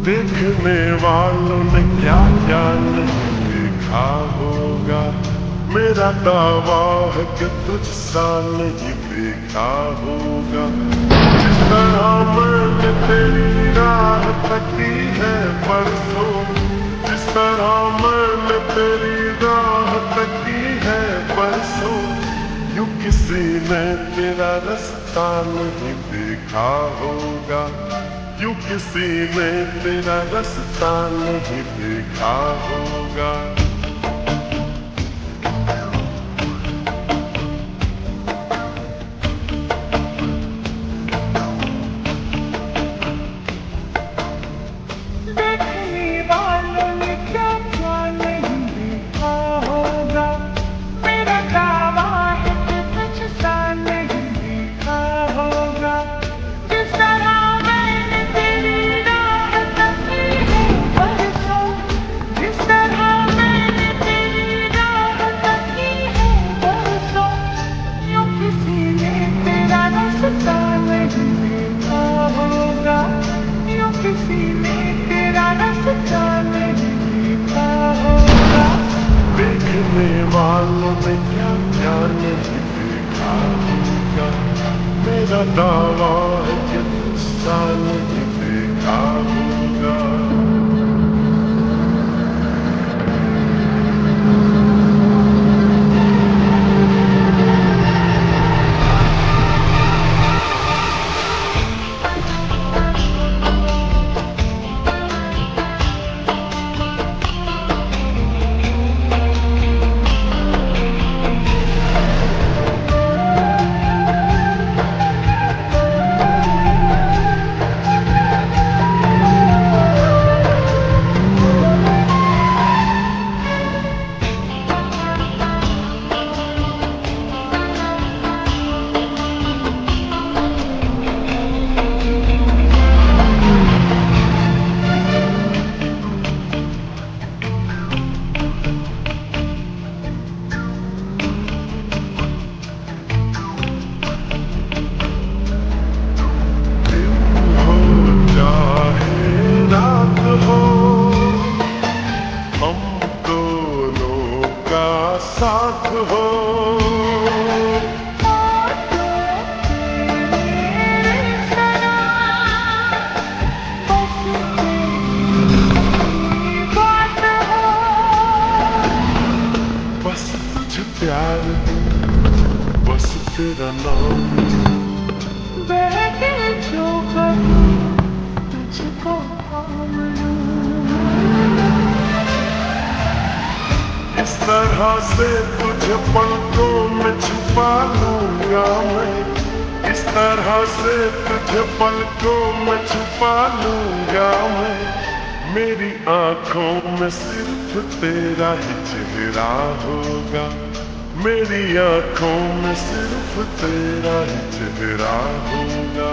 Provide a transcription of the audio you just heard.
देखने वालों ने क्या क्या नहीं देखा होगा। मेरा दावा है कि तुझसा नहीं देखा होगा। जिस तरह मैंने तेरी राह तकी है परसों, जिस तरह मैंने तेरी राह तकी है परसों, यूं किसी ने तेरा रास्ता नहीं देखा होगा। यूं किसी ने तेरा रास्ता नहीं देखा होगा। देखने वालों ने क्या क्या नहीं देखा होगा। मेरा दावा है कि तुझसा नहीं देखा होगा। जिस तरह मैंने तेरी राह तकी है परसों, जिस तरह मैंने तेरी राह तकी है परसों, यूं किसी ने तेरा रास्ता नहीं देखा होगा। यूं किसी ने तेरा रास्ता नहीं देखा होगा। देखने वालों ने क्या क्या नहीं देखा होगा। मेरा दावा है कि तुझसा नहीं देखा होगा। हो हम दोनों का साथ हो। बस तुझे प्यार दूं, बस तेरा नाम लूं। बहके जो करूं तुझको थाम लूं। इस तरह से तुझे पलकों में छुपा लूंगा मैं। इस तरह से तुझे पलकों में छुपा लूंगा मैं। मेरी आंखों में सिर्फ तेरा ही चेहरा होगा। मेरी आंखों में सिर्फ तेरा ही चेहरा होगा।